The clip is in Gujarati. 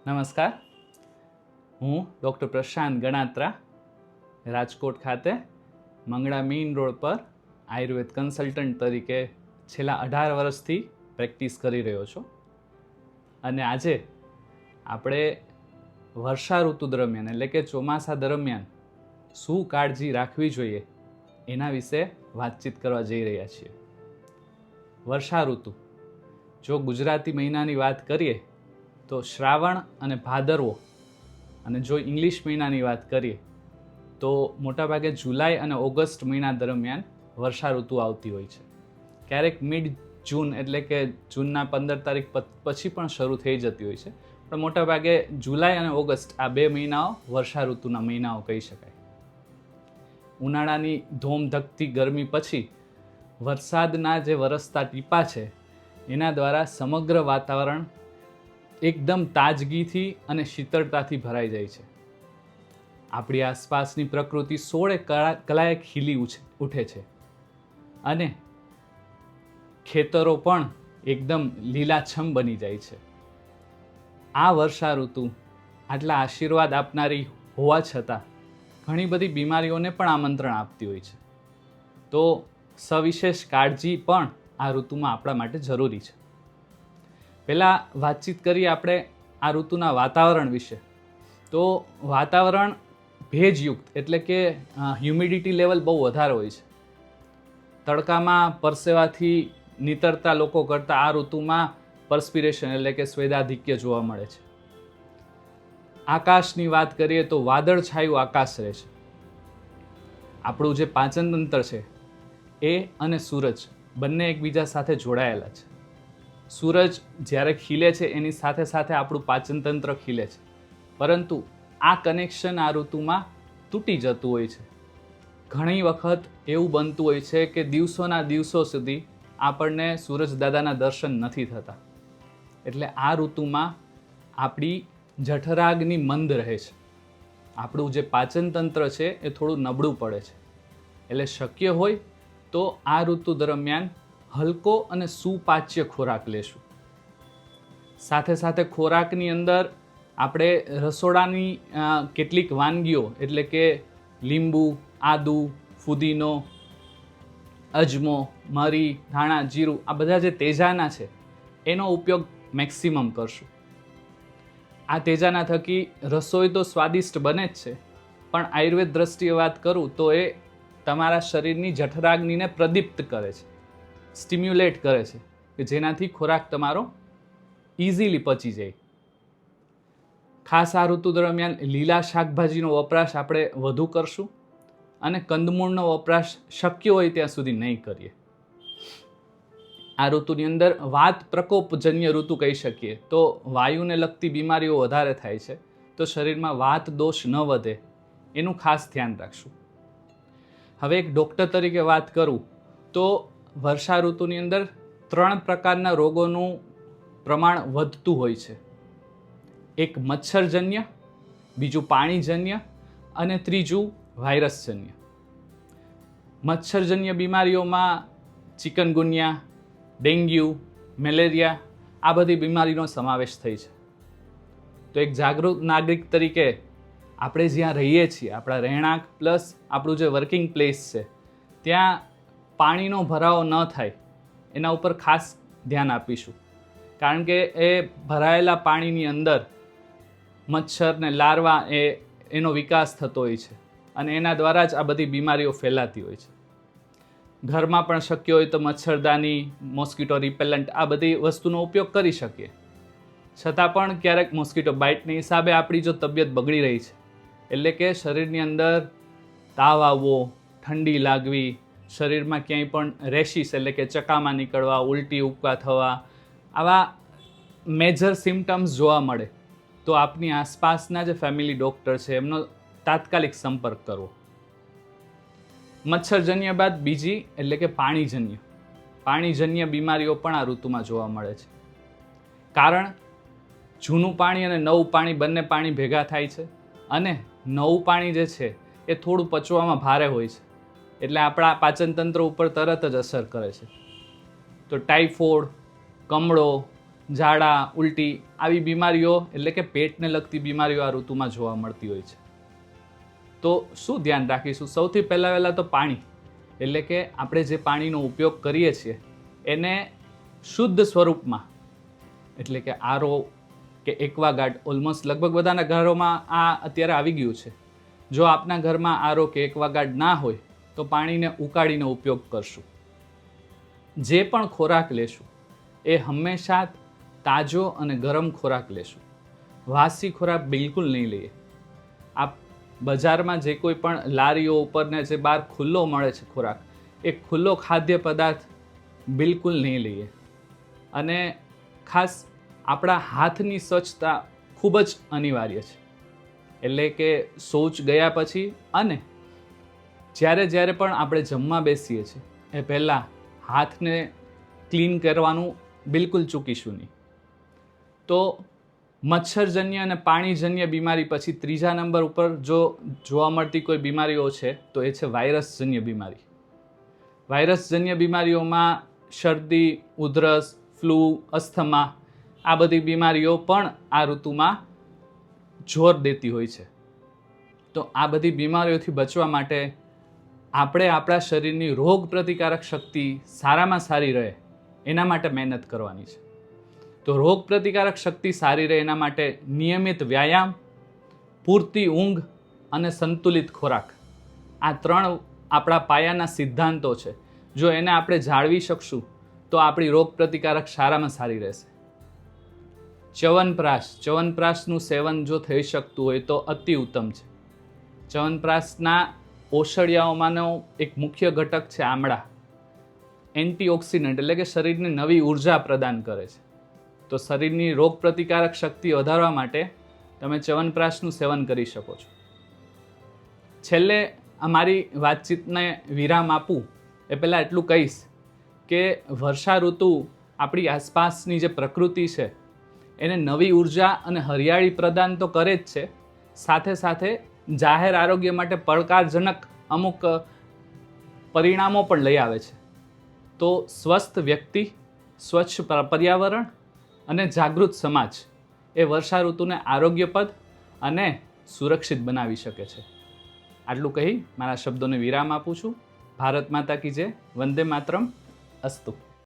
નમસ્કાર, હું ડૉક્ટર પ્રશાંત ગણાત્રા રાજકોટ ખાતે મંગળા મેઇન રોડ પર આયુર્વેદ કન્સલ્ટન્ટ તરીકે છેલ્લા 18 વર્ષથી પ્રેક્ટિસ કરી રહ્યો છું. અને આજે આપણે વર્ષા ઋતુ દરમિયાન એટલે કે ચોમાસા દરમિયાન શું કાળજી રાખવી જોઈએ એના વિશે વાતચીત કરવા જઈ રહ્યા છીએ. વર્ષા ઋતુ, જો ગુજરાતી મહિનાની વાત કરીએ તો શ્રાવણ અને ભાદરવો, અને જો ઇંગ્લિશ મહિનાની વાત કરીએ તો મોટાભાગે જુલાઈ અને ઓગસ્ટ મહિના દરમિયાન વર્ષા ઋતુ આવતી હોય છે. ક્યારેક મિડ જૂન એટલે કે જૂનના 15 તારીખ પછી પણ શરૂ થઈ જતી હોય છે, પણ મોટાભાગે જુલાઈ અને ઓગસ્ટ આ 2 મહિનાઓ વર્ષા ઋતુના મહિનાઓ કહી શકાય. ઉનાળાની ધોમધકતી ગરમી પછી વરસાદના જે વરસતા ટીપા છે એના દ્વારા સમગ્ર વાતાવરણ એકદમ તાજગીથી અને શીતળતાથી ભરાઈ જાય છે. આપણી આસપાસની પ્રકૃતિ 16 કલાએ ખીલી ઉઠે છે અને ખેતરો પણ એકદમ લીલાછમ બની જાય છે. આ વર્ષા ઋતુ આટલા આશીર્વાદ આપનારી હોવા છતાં ઘણી બધી બીમારીઓને પણ આમંત્રણ આપતી હોય છે. તો સવિશેષ કાળજી પણ આ ઋતુમાં આપણા માટે જરૂરી છે. પહેલાં વાતચીત કરીએ આપણે આ ઋતુના વાતાવરણ વિશે. તો વાતાવરણ ભેજયુક્ત એટલે કે હ્યુમિડિટી લેવલ બહુ વધારે હોય છે. તડકામાં પરસેવાથી નીતરતા લોકો કરતાં આ ઋતુમાં પરસ્પિરેશન એટલે કે સ્વેદાધિક્ય જોવા મળે છે. આકાશની વાત કરીએ તો વાદળછાયું આકાશ રહે છે. આપણું જે પાચન તંત્ર છે એ અને સૂરજ બંને એકબીજા સાથે જોડાયેલા છે. સૂરજ જ્યારે ખીલે છે એની સાથે સાથે આપણું પાચન તંત્ર ખીલે છે, પરંતુ આ કનેક્શન આ ઋતુમાં તૂટી જતું હોય છે. ઘણી વખત એવું બનતું હોય છે કે દિવસોના દિવસો સુધી આપણને સૂરજ દાદાના દર્શન નથી થતા. એટલે આ ઋતુમાં આપણી જઠરાગ્નિ મંદ રહે છે. આપણું જે પાચન તંત્ર છે એ થોડું નબળું પડે છે. એટલે શક્ય હોય તો આ ઋતુ દરમિયાન હલકો અને સુપાચ્ય ખોરાક લેશું. સાથે સાથે ખોરાકની અંદર આપણે રસોડાની કેટલીક વાનગીઓ એટલે કે લીંબુ, આદુ, ફુદીનો, અજમો, મરી, ધાણા, જીરું આ બધા જે તેજાના છે એનો ઉપયોગ મેક્સિમમ કરશું. આ તેજાના થકી રસોઈ તો સ્વાદિષ્ટ બને જ છે, પણ આયુર્વેદ દ્રષ્ટિએ વાત કરું તો એ તમારા શરીરની જઠરાગ્નિને પ્રદીપ્ત કરે છે, સ્ટિમ્યુલેટ કરે છે, કે જેનાથી ખોરાક તમારો ઇઝીલી પચી જાય. ખાસ આ ઋતુ દરમિયાન લીલા શાકભાજીનો વપરાશ આપણે વધુ કરશું અને કંદમૂળનો વપરાશ શક્ય હોય ત્યાં સુધી નહીં કરીએ. આ ઋતુની અંદર વાત પ્રકોપજન્ય ઋતુ કહી શકીએ. તો વાયુને લગતી બીમારીઓ વધારે થાય છે, તો શરીરમાં વાત દોષ ન વધે એનું ખાસ ધ્યાન રાખશું. હવે એક ડૉક્ટર તરીકે વાત કરું તો વર્ષા ઋતુની અંદર 3 પ્રકારના રોગોનું પ્રમાણ વધતું હોય છે. એક મચ્છરજન્ય, બીજું પાણીજન્ય અને ત્રીજું વાયરસજન્ય. મચ્છરજન્ય બીમારીઓમાં ચિકનગુનિયા, ડેન્ગ્યુ, મેલેરિયા આ બધી બીમારીનો સમાવેશ થાય છે. તો એક જાગૃત નાગરિક તરીકે આપણે જ્યાં રહીએ છીએ, આપણા રહેણાંક પ્લસ આપણું જે વર્કિંગ પ્લેસ છે ત્યાં પાણીનો ભરાવો ન થાય એના ઉપર ખાસ ધ્યાન આપીશું. કારણ કે એ ભરાયેલા પાણીની અંદર મચ્છર ને લાર્વા એનો વિકાસ થતો હોય છે અને એના દ્વારા જ આ બધી બીમારીઓ ફેલાતી હોય છે. ઘરમાં પણ શક્ય હોય તો મચ્છરદાની, મોસ્કિટો રિપેલન્ટ આ બધી વસ્તુનો ઉપયોગ કરી શકીએ. છતાં પણ ક્યારેક મોસ્કિટો બાઇટની હિસાબે આપણી જો તબિયત બગડી રહી છે, એટલે કે શરીરની અંદર તાવ આવવો, ઠંડી લાગવી, શરીરમાં ક્યાંય પણ રેશિસ એટલે કે ચકામાં નીકળવા, ઉલટી ઉપકા થવા, આવા મેજર સિમ્ટમ્સ જોવા મળે તો આપની આસપાસના જે ફેમિલી ડૉક્ટર છે એમનો તાત્કાલિક સંપર્ક કરવો. મચ્છરજન્ય બાદ બીજી એટલે કે પાણીજન્ય બીમારીઓ પણ આ ઋતુમાં જોવા મળે છે. કારણ જૂનું પાણી અને નવું પાણી બંને પાણી ભેગા થાય છે અને નવું પાણી જે છે એ થોડું પચવામાં ભારે હોય છે, એટલે આપણા પાચન તંત્ર ઉપર તરત જ અસર કરે છે. તો ટાઇફોઇડ, કમળો, ઝાડા ઉલટી આવી બીમારીઓ એટલે કે પેટને લગતી બીમારીઓ આ ઋતુમાં જોવા મળતી હોય છે. તો શું ધ્યાન રાખીશું? સૌથી પહેલાં તો પાણી, એટલે કે આપણે જે પાણીનો ઉપયોગ કરીએ છીએ એને શુદ્ધ સ્વરૂપમાં, એટલે કે આરો કે એક્વાગાર્ડ, ઓલમોસ્ટ લગભગ બધાના ઘરોમાં આ અત્યારે આવી ગયું છે. જો આપના ઘરમાં આરો કે એક્વાગાર્ડ ના હોય તો પાણીને ઉકાળીને ઉપયોગ કરશું. જે પણ ખોરાક લેશું એ હંમેશા તાજો અને ગરમ ખોરાક લેશું. વાસી ખોરાક બિલકુલ નહીં લઈએ. આપ બજારમાં જે કોઈ પણ લારીઓ ઉપરને જે બહાર ખુલ્લો મળે છે ખોરાક, એ ખુલ્લો ખાદ્ય પદાર્થ બિલકુલ નહીં લઈએ. અને ખાસ આપણા હાથની સ્વચ્છતા ખૂબ જ અનિવાર્ય છે. એટલે કે શૌચ ગયા પછી અને જ્યારે પણ આપણે જમવા બેસીએ છીએ એ પહેલાં હાથને ક્લીન કરવાનું બિલકુલ ચૂકીશું નહીં. તો મચ્છરજન્ય અને પાણીજન્ય બીમારી પછી ત્રીજા નંબર ઉપર જો જોવા મળતી કોઈ બીમારીઓ છે તો એ છે વાયરસજન્ય બીમારી. વાયરસજન્ય બીમારીઓમાં શરદી, ઉધરસ, ફ્લૂ, અસ્થમા આ બધી બીમારીઓ પણ આ ઋતુમાં જોર દેતી હોય છે. તો આ બધી બીમારીઓથી બચવા માટે આપણે આપણા શરીરની રોગ પ્રતિકારક શક્તિ સારામાં સારી રહે એના માટે મહેનત કરવાની છે. તો રોગ પ્રતિકારક શક્તિ સારી રહે એના માટે નિયમિત વ્યાયામ, પૂરતી ઊંઘ અને સંતુલિત ખોરાક, આ 3 આપણા પાયાના સિદ્ધાંતો છે. જો એને આપણે જાળવી શકશું તો આપણી રોગ પ્રતિકારક સારામાં સારી રહેશે. ચ્યવનપ્રાશનું સેવન જો થઈ શકતું હોય તો અતિ ઉત્તમ છે. ચ્યવનપ્રાશના ઔષધિયાઓમાંનો એક મુખ્ય ઘટક છે આમળા. એન્ટીઓક્સિડન્ટ એટલે કે શરીરને નવી ઉર્જા પ્રદાન કરે છે. તો શરીરની રોગ પ્રતિકારક શક્તિ વધારવા માટે તમે ચ્યવનપ્રાશનું સેવન કરી શકો છો. છેલ્લે અમારી વાતચીતને વિરામ આપું એ પહેલાં એટલું કહીશ કે વર્ષા ઋતુ આપણી આસપાસની જે પ્રકૃતિ છે એને નવી ઉર્જા અને હરિયાળી પ્રદાન તો કરે જ છે, સાથે સાથે જાહેર આરોગ્ય માટે પડકારજનક અમુક પરિણામો પણ લઈ આવે છે. તો સ્વસ્થ વ્યક્તિ, સ્વચ્છ પર્યાવરણ અને જાગૃત સમાજ એ વર્ષા ઋતુને આરોગ્યપ્રદ અને સુરક્ષિત બનાવી શકે છે. આટલું કહી મારા શબ્દોને વિરામ આપું છું. ભારત માતા કી જય. વંદે માતરમ. અસ્તુ.